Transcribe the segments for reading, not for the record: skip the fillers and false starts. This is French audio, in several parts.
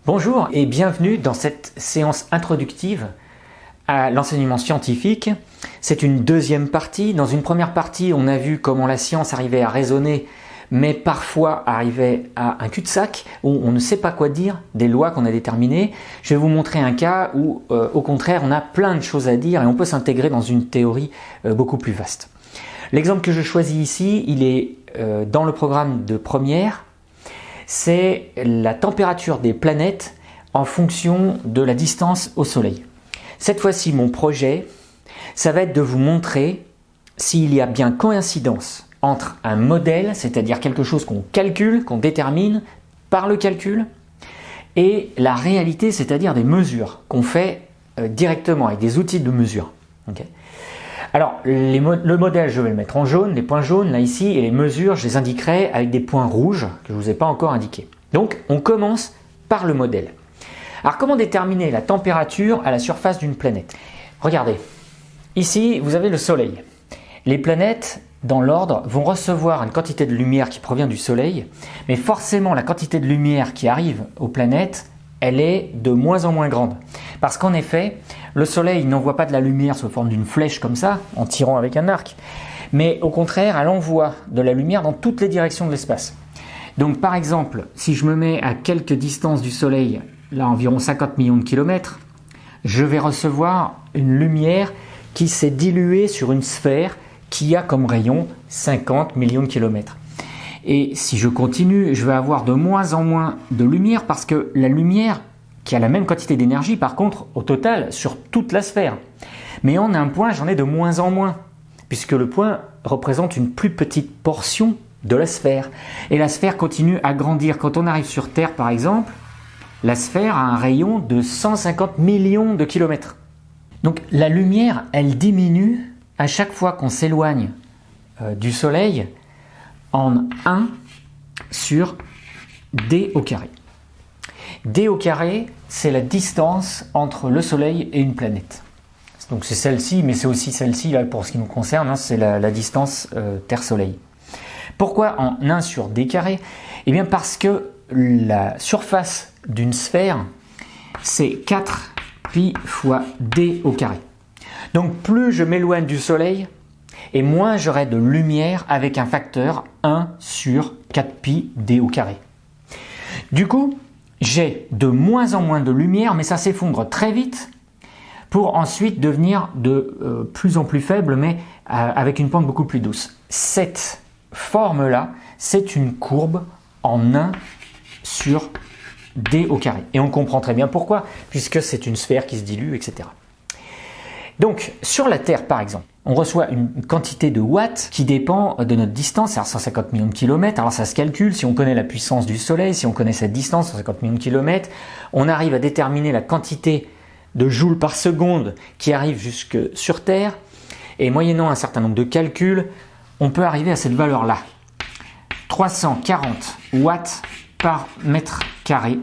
Bonjour et bienvenue dans cette séance introductive à l'enseignement scientifique. C'est une deuxième partie. Dans une première partie, on a vu comment la science arrivait à raisonner, mais parfois arrivait à un cul-de-sac où on ne sait pas quoi dire des lois qu'on a déterminées. Je vais vous montrer un cas où, au contraire, on a plein de choses à dire et on peut s'intégrer dans une théorie beaucoup plus vaste. L'exemple que je choisis ici, il est dans le programme de première. C'est la température des planètes en fonction de la distance au Soleil. Cette fois-ci, mon projet, ça va être de vous montrer s'il y a bien coïncidence entre un modèle, c'est-à-dire quelque chose qu'on calcule, qu'on détermine par le calcul, et la réalité, c'est-à-dire des mesures qu'on fait directement avec des outils de mesure. Okay. Alors, le modèle, je vais le mettre en jaune, les points jaunes là ici, et les mesures, je les indiquerai avec des points rouges que je ne vous ai pas encore indiqués. Donc, on commence par le modèle. Alors, comment déterminer la température à la surface d'une planète? Regardez, ici, vous avez le Soleil. Les planètes, dans l'ordre, vont recevoir une quantité de lumière qui provient du Soleil, mais forcément, la quantité de lumière qui arrive aux planètes, elle est de moins en moins grande. Parce qu'en effet, le Soleil n'envoie pas de la lumière sous forme d'une flèche comme ça, en tirant avec un arc, mais au contraire, elle envoie de la lumière dans toutes les directions de l'espace. Donc par exemple, si je me mets à quelques distances du Soleil, là environ 50 millions de kilomètres, je vais recevoir une lumière qui s'est diluée sur une sphère qui a comme rayon 50 millions de kilomètres. Et si je continue, je vais avoir de moins en moins de lumière parce que la lumière, qui a la même quantité d'énergie, par contre, au total, sur toute la sphère. Mais en un point, j'en ai de moins en moins, puisque le point représente une plus petite portion de la sphère. Et la sphère continue à grandir. Quand on arrive sur Terre, par exemple, la sphère a un rayon de 150 millions de kilomètres. Donc la lumière, elle diminue à chaque fois qu'on s'éloigne du Soleil en 1 sur d au carré. D au carré, c'est la distance entre le Soleil et une planète. Donc c'est celle-ci, mais c'est aussi celle-ci, là, pour ce qui nous concerne, hein, c'est la distance Terre-Soleil. Pourquoi en 1 sur d carré? Eh bien parce que la surface d'une sphère, c'est 4 pi fois d au carré. Donc plus je m'éloigne du Soleil, et moins j'aurai de lumière avec un facteur 1 sur 4 pi d au carré. Du coup, j'ai de moins en moins de lumière, mais ça s'effondre très vite pour ensuite devenir de plus en plus faible, mais avec une pente beaucoup plus douce. Cette forme-là, c'est une courbe en 1 sur d au carré. Et on comprend très bien pourquoi, puisque c'est une sphère qui se dilue, etc. Donc, sur la Terre, par exemple, on reçoit une quantité de watts qui dépend de notre distance, c'est-à-dire 150 millions de kilomètres. Alors ça se calcule, si on connaît la puissance du Soleil, si on connaît cette distance, 150 millions de kilomètres, on arrive à déterminer la quantité de joules par seconde qui arrive jusque sur Terre. Et moyennant un certain nombre de calculs, on peut arriver à cette valeur-là. 340 watts par mètre carré.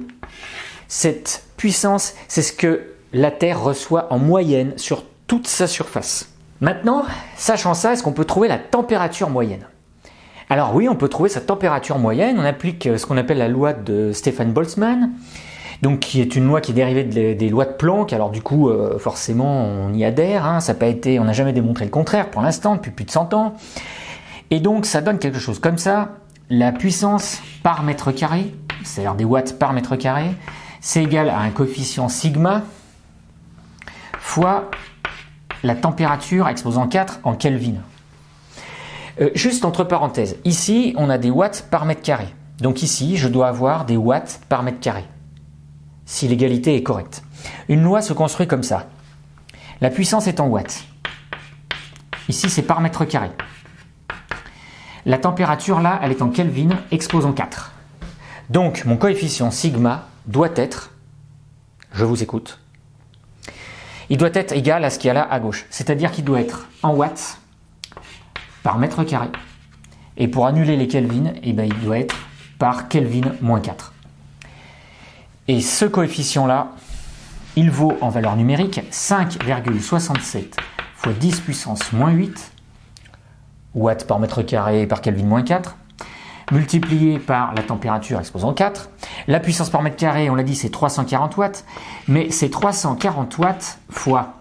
Cette puissance, c'est ce que la Terre reçoit en moyenne sur toute sa surface. Maintenant, sachant ça, est-ce qu'on peut trouver la température moyenne? Alors oui, on peut trouver sa température moyenne. On applique ce qu'on appelle la loi de Stefan Boltzmann, donc qui est une loi qui est dérivée des lois de Planck. Alors du coup, forcément, on y adhère. Hein. Ça n'a pas été, on n'a jamais démontré le contraire pour l'instant, depuis plus de 100 ans. Et donc, ça donne quelque chose comme ça. La puissance par mètre carré, c'est-à-dire des watts par mètre carré, c'est égal à un coefficient sigma fois la température exposant 4 en Kelvin. Juste entre parenthèses, ici on a des watts par mètre carré. Donc ici je dois avoir des watts par mètre carré, si l'égalité est correcte. Une loi se construit comme ça. La puissance est en watts. Ici c'est par mètre carré. La température là, elle est en Kelvin exposant 4. Donc mon coefficient sigma doit être, je vous écoute, il doit être égal à ce qu'il y a là à gauche. C'est-à-dire qu'il doit être en watts par mètre carré. Et pour annuler les Kelvin, eh bien, il doit être par Kelvin moins 4. Et ce coefficient-là, il vaut en valeur numérique 5,67 fois 10 puissance moins 8 watts par mètre carré par Kelvin moins 4, multiplié par la température exposant 4. La puissance par mètre carré, on l'a dit, c'est 340 watts, mais c'est 340 watts fois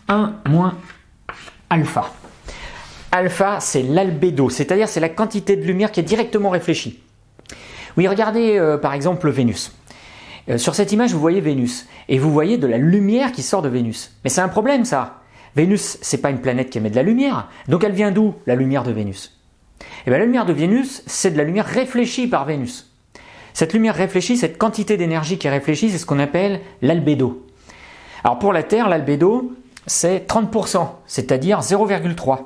1 moins alpha. Alpha, c'est l'albédo, c'est-à-dire c'est la quantité de lumière qui est directement réfléchie. Oui, regardez par exemple Vénus. Sur cette image, vous voyez Vénus, et vous voyez de la lumière qui sort de Vénus. Mais c'est un problème ça. Vénus, c'est pas une planète qui émet de la lumière, donc elle vient d'où la lumière de Vénus? Eh bien la lumière de Vénus, c'est de la lumière réfléchie par Vénus. Cette lumière réfléchie, cette quantité d'énergie qui est réfléchie, c'est ce qu'on appelle l'albédo. Alors pour la Terre, l'albédo, c'est 30%, c'est-à-dire 0,3.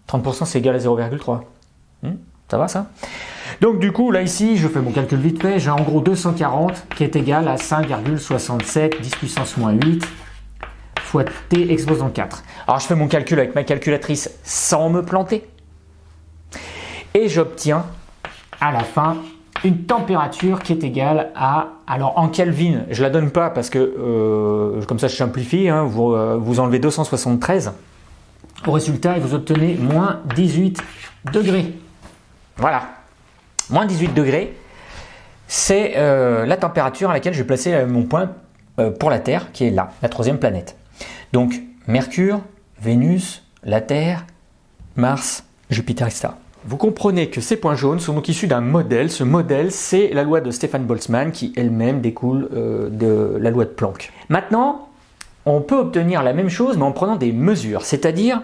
30% c'est égal à 0,3. Ça va ça? Donc du coup, là ici, je fais mon calcul vite fait, j'ai en gros 240 qui est égal à 5,67 10 puissance moins 8 fois t exposant 4. Alors je fais mon calcul avec ma calculatrice sans me planter. Et j'obtiens à la fin une température qui est égale à, alors en Kelvin, je la donne pas parce que comme ça je simplifie, hein, vous enlevez 273. Au résultat, vous obtenez moins 18 degrés. Voilà, moins 18 degrés, c'est la température à laquelle je vais placer mon point pour la Terre, qui est là, la troisième planète. Donc, Mercure, Vénus, la Terre, Mars, Jupiter, etc. Vous comprenez que ces points jaunes sont donc issus d'un modèle. Ce modèle, c'est la loi de Stefan Boltzmann, qui elle-même découle de la loi de Planck. Maintenant, on peut obtenir la même chose, mais en prenant des mesures, c'est-à-dire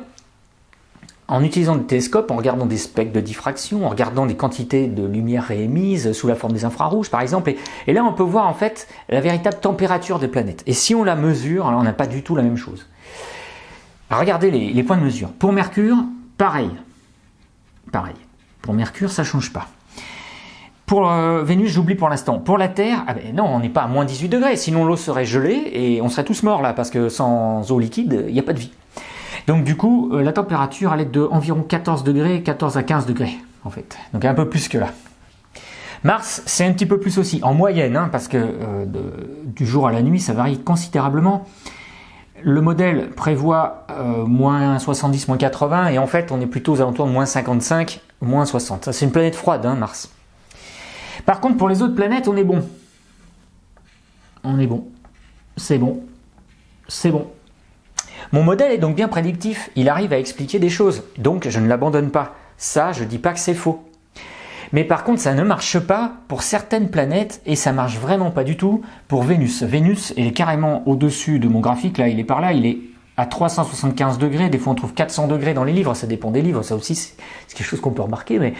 en utilisant des télescopes, en regardant des spectres de diffraction, en regardant des quantités de lumière réémises sous la forme des infrarouges par exemple, et là on peut voir en fait la véritable température des planètes. Et si on la mesure, alors on n'a pas du tout la même chose. Alors regardez les points de mesure. Pour Mercure, pareil. Pour Mercure, ça ne change pas. Pour Vénus, j'oublie pour l'instant. Pour la Terre, ah ben non, on n'est pas à moins 18 degrés, sinon l'eau serait gelée et on serait tous morts là, parce que sans eau liquide, il n'y a pas de vie. Donc du coup, la température elle est de environ 14 degrés, 14 à 15 degrés en fait. Donc un peu plus que là. Mars, c'est un petit peu plus aussi, en moyenne, hein, parce que du jour à la nuit, ça varie considérablement. Le modèle prévoit moins 70, moins 80, et en fait, on est plutôt aux alentours de moins 55, moins 60. Ça, c'est une planète froide, hein, Mars. Par contre, pour les autres planètes, on est bon. On est bon. C'est bon. C'est bon. Mon modèle est donc bien prédictif, il arrive à expliquer des choses, donc je ne l'abandonne pas. Ça, je ne dis pas que c'est faux. Mais par contre, ça ne marche pas pour certaines planètes, et ça marche vraiment pas du tout pour Vénus. Vénus, il est carrément au-dessus de mon graphique, là, il est par là, il est à 375 degrés, des fois on trouve 400 degrés dans les livres, ça dépend des livres, ça aussi c'est quelque chose qu'on peut remarquer, mais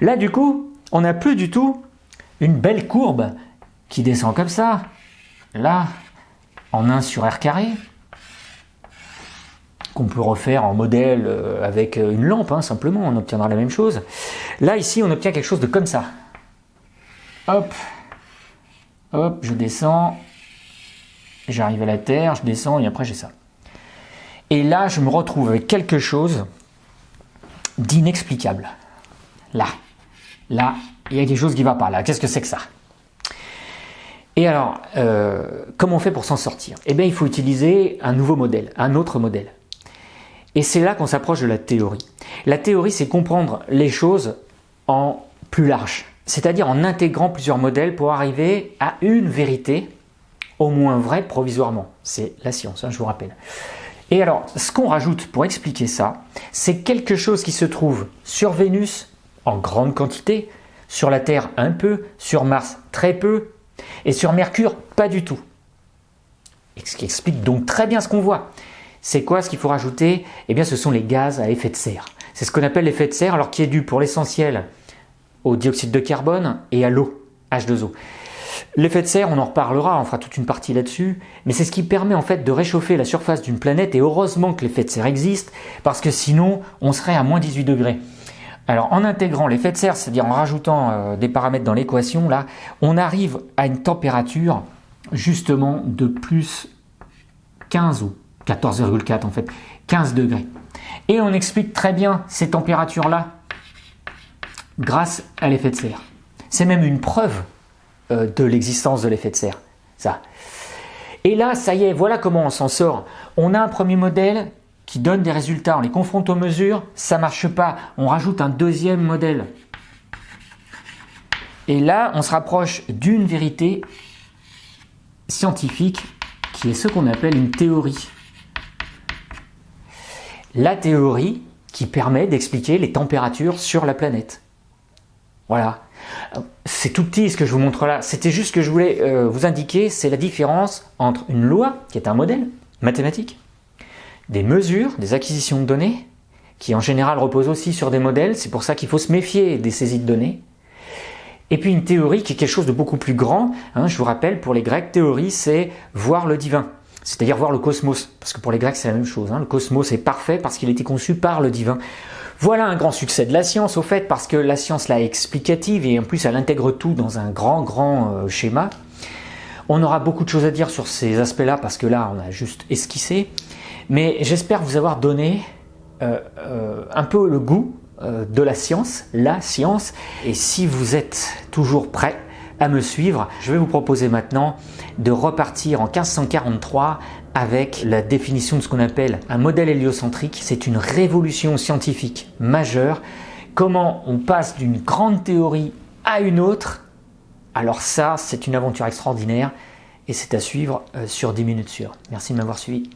là du coup, on n'a plus du tout une belle courbe qui descend comme ça, là, en 1 sur r carré, qu'on peut refaire en modèle avec une lampe, hein, simplement, on obtiendra la même chose. Là, ici, on obtient quelque chose de comme ça. Hop, hop, je descends, j'arrive à la Terre, je descends, et après j'ai ça. Et là, je me retrouve avec quelque chose d'inexplicable. Là, il y a quelque chose qui ne va pas, là. Qu'est-ce que c'est que ça? Et alors, comment on fait pour s'en sortir? Eh bien, il faut utiliser un nouveau modèle, un autre modèle. Et c'est là qu'on s'approche de la théorie. La théorie, c'est comprendre les choses en plus large, c'est-à-dire en intégrant plusieurs modèles pour arriver à une vérité, au moins vraie provisoirement. C'est la science, hein, je vous rappelle. Et alors, ce qu'on rajoute pour expliquer ça, c'est quelque chose qui se trouve sur Vénus en grande quantité, sur la Terre un peu, sur Mars très peu, et sur Mercure pas du tout. Et ce qui explique donc très bien ce qu'on voit. C'est quoi ce qu'il faut rajouter? Eh bien, ce sont les gaz à effet de serre. C'est ce qu'on appelle l'effet de serre, alors qui est dû pour l'essentiel au dioxyde de carbone et à l'eau, H2O. L'effet de serre, on en reparlera, on fera toute une partie là-dessus, mais c'est ce qui permet en fait de réchauffer la surface d'une planète, et heureusement que l'effet de serre existe, parce que sinon, on serait à moins 18 degrés. Alors, en intégrant l'effet de serre, c'est-à-dire en rajoutant des paramètres dans l'équation, là, on arrive à une température justement de plus 15 ou 14,4 en fait, 15 degrés. Et on explique très bien ces températures-là grâce à l'effet de serre. C'est même une preuve de l'existence de l'effet de serre, ça. Et là, ça y est, voilà comment on s'en sort. On a un premier modèle qui donne des résultats, on les confronte aux mesures, ça ne marche pas. On rajoute un deuxième modèle. Et là, on se rapproche d'une vérité scientifique qui est ce qu'on appelle une théorie. La théorie qui permet d'expliquer les températures sur la planète. Voilà. C'est tout petit ce que je vous montre là. C'était juste ce que je voulais vous indiquer, c'est la différence entre une loi, qui est un modèle mathématique, des mesures, des acquisitions de données, qui en général reposent aussi sur des modèles, c'est pour ça qu'il faut se méfier des saisies de données, et puis une théorie qui est quelque chose de beaucoup plus grand. Je vous rappelle, pour les Grecs, théorie c'est voir le divin, c'est-à-dire voir le cosmos, parce que pour les Grecs c'est la même chose, le cosmos est parfait parce qu'il a été conçu par le divin. Voilà un grand succès de la science au fait, parce que la science là est explicative et en plus elle intègre tout dans un grand schéma. On aura beaucoup de choses à dire sur ces aspects-là parce que là on a juste esquissé, mais j'espère vous avoir donné un peu le goût de la science, et si vous êtes toujours prêt à me suivre, je vais vous proposer maintenant de repartir en 1543 avec la définition de ce qu'on appelle un modèle héliocentrique. C'est une révolution scientifique majeure. Comment on passe d'une grande théorie à une autre, alors ça c'est une aventure extraordinaire et c'est à suivre sur 10 minutes sûres. Merci de m'avoir suivi.